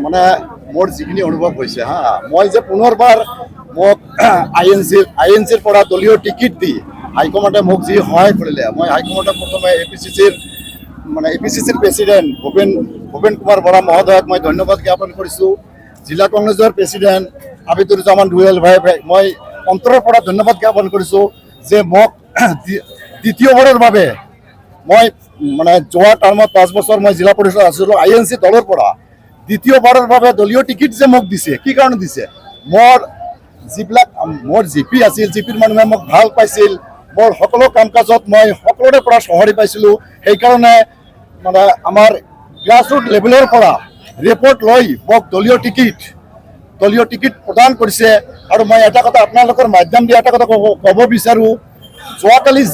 মানে মোৰ যিখিনি অনুভৱ হৈছে হা, মই যে পুনৰবাৰ মোক আই এন চিৰ পৰা দলীয় টিকিট দি হাইকমাণ্ডে মোক যি সহায় কৰিলে, মই হাইকমাণ্ডক প্ৰথমে এ পি চি চিৰ প্ৰেচিডেণ্ট ভূপেন কুমাৰ বৰা মহোদয়ক মই ধন্যবাদ জ্ঞাপন কৰিছোঁ। জিলা কংগ্ৰেছৰ প্ৰেচিডেণ্ট আবিদুজ্জামান জুৱেল ভাই মই অন্তৰৰ পৰা ধন্যবাদ জ্ঞাপন কৰিছোঁ যে মোক দ্বিতীয়বাৰৰ বাবে মই মানে যোৱা টাৰ্মত 5 বছৰ মই জিলা পৰিষদ আছিলোঁ আই এন চি দলৰ পৰা, দ্বিতীয়বাৰৰ বাবে দলীয় টিকিট যে মোক দিছে, কি কাৰণে দিছে? মোৰ জি পি আছিল, জি পিৰ মানুহে মোক ভাল পাইছিল, মোৰ সকলো কাম কাজত মই সকলোৰে পৰা সঁহাৰি পাইছিলোঁ। সেইকাৰণে মানে আমাৰ গ্ৰাছৰুট লেভেলৰ পৰা ৰিপৰ্ট লৈ মোক দলীয় টিকিট প্ৰদান কৰিছে। আৰু মই এটা কথা আপোনালোকৰ মাধ্যম দি এটা কথা ক'ব বিচাৰোঁ, যোৱাকালি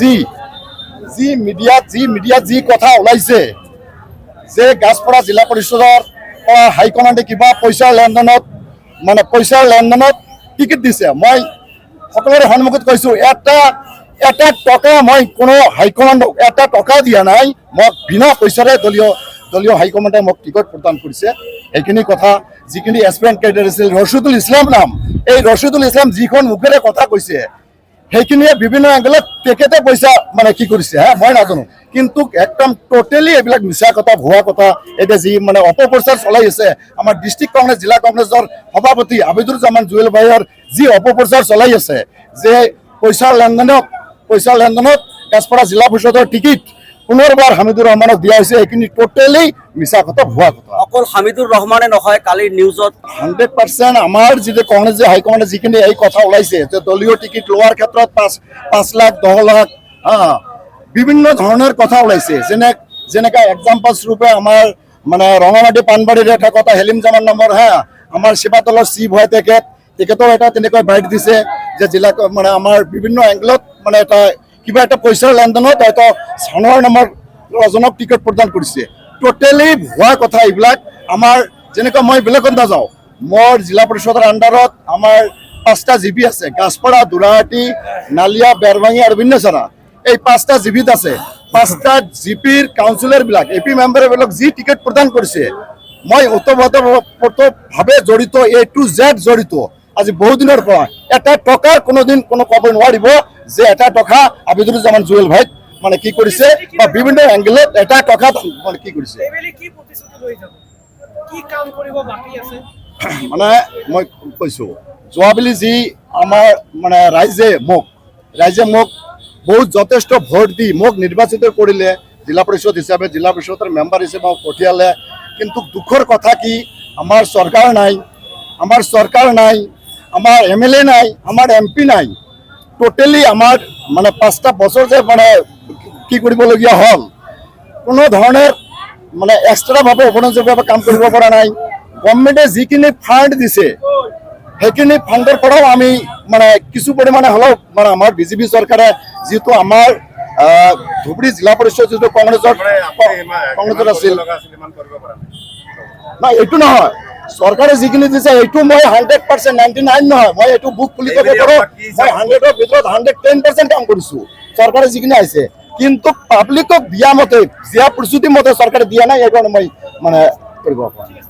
যি মিডিয়াত যি কথা ওলাইছে যে গাছপৰা জিলা পৰিষদৰ পৰা হাইকমাণ্ডে কিবা পইচাৰ লেনদেনত টিকিট দিছে, মই সকলোৰে সন্মুখত কৈছোঁ এটা টকা মই কোনো হাইকমাণ্ডক এটা টকা দিয়া নাই, মোক বিনা পইচাৰে দলীয় হাইকমাণ্ডে মোক টিকট প্ৰদান কৰিছে। সেইখিনি কথা যিখিনি এছপিৰেণ্ট কেডাৰ আছিল, ৰচিদুল ইছলাম নাম, এই ৰচিদুল ইছলাম যিখন মুখেৰে কথা কৈছে সেইখিনিয়ে বিভিন্ন এংগলত তেখেতে পইচা মানে কি কৰিছে মই নাজানো, কিন্তু একদম টোটেলি এইবিলাক মিছা কথা, ভুৱা কথা। এতিয়া যি মানে অপপ্ৰচাৰ চলাই আছে আমাৰ ডিষ্ট্ৰিক্ট কংগ্ৰেছ জিলা কংগ্ৰেছৰ সভাপতি আবিদুজ্জামান জুৱেল ভাইৰ যি অপপ্ৰচাৰ চলাই আছে যে পইচাৰ লেনদেনত গাছপৰা জিলা পৰিষদৰ টিকিট পুনৰবাৰ হামিদুৰ ৰহমানক দিয়া হৈছে, এইখিনি টোটেলি মিছা কথা, ভুৱা কথা। অকল হামিদুৰ ৰহমানে নহয়, কালি নিউজত 100% আমাৰ যিটো কংগ্ৰেছ হাইকমাণ্ডে যিখিনি এই কথা ওলাইছে যে দলীয় টিকিট লোৱাৰ ক্ষেত্ৰত 5 লাখ 10 লাখ বিভিন্ন ধৰণৰ কথা ওলাইছে। যেনেকৈ এক্সাম্পল স্বৰূপে আমাৰ মানে ৰঙামাটি পাণবাৰীৰ এটা কথা, হেলিম জামান নামৰ আমাৰ শিৱাতলৰ চিফ হয় তেখেতেও এটা তেনেকৈ বাইট দিছে যে জিলা মানে আমাৰ বিভিন্ন এংগলত মানে কিবা এটা পইচাৰ লেনদেনত হয়তো চানোৱাৰ নামৰ এজনক টিকট প্ৰদান কৰিছে। টোটেলি ভুৱা কথা এইবিলাক। আমাৰ যেনেকৈ মই বেলেগত নাযাওঁ, মোৰ জিলা পৰিষদৰ আণ্ডাৰত আমাৰ 5টা জিপি আছে, গাছপৰা, দুৰাহাটী, নালিয়া, বেৰভাঙি আৰু বিন্যাচাৰা, এই 5টা জিপিত আছে। 5টা জিপিৰ কাউন্সিলৰবিলাক এ পি মেম্বাৰবিলাক যি টিকট প্ৰদান কৰিছে, মই ওতঃপ্ৰোতভাৱে জড়িত, A to Z জড়িত। আজি বহুদিনৰ পৰা এটা টকাৰ কোনোদিন কোনো ক'ব নোৱাৰিব যে এটা টকা আবিদুজ্জামান জুৱেল ভাইক মানে কি কৰিছে বা বিভিন্ন এংগেলত এটা টকা মানে কি কৰিছে। মানে মই কৈছোঁ যোৱাবেলি যি আমাৰ মানে ৰাইজে মোক বহুত যথেষ্ট ভোট দি মোক নিৰ্বাচিত কৰিলে, জিলা পৰিষদ হিচাপে জিলা পৰিষদৰ মেম্বাৰ হিচাপে মোক পঠিয়ালে, কিন্তু দুখৰ কথা কি আমাৰ চৰকাৰ নাই, আমাৰ MLA নাই, আমাৰ MP নাই। টোটেলি আমাৰ মানে 5টা বছৰ যে মানে কি কৰিবলগীয়া হ'ল, কোনো ধৰণৰ মানে এক্সট্ৰাভাৱে উপনয্যভাৱে কাম কৰিব পৰা নাই। গভৰ্ণমেণ্টে যিখিনি ফাণ্ড দিছে সেইখিনি ফাণ্ডৰ পৰাও আমি মানে কিছু পৰিমাণে হ'লেও মানে আমাৰ বিজেপি চৰকাৰে যিটো আমাৰ ধুবুৰী জিলা পৰিষদ যিটো কংগ্ৰেছৰ আছিল নাই, এইটো নহয়। চৰকাৰে যিখিনি দিছে এইটো মই 100% 99 নহয়, মই এইটো বুক খুলি ক'ব পাৰোঁ, মই 100ৰ ভিতৰত 110% কাম কৰিছোঁ চৰকাৰে যিখিনি আহিছে, কিন্তু পাব্লিকক দিয়া মতে, দিয়া প্ৰতিশ্ৰুতি মতে চৰকাৰে দিয়া নাই, এইকাৰণে মই মানে কৰিব পৰা নাই।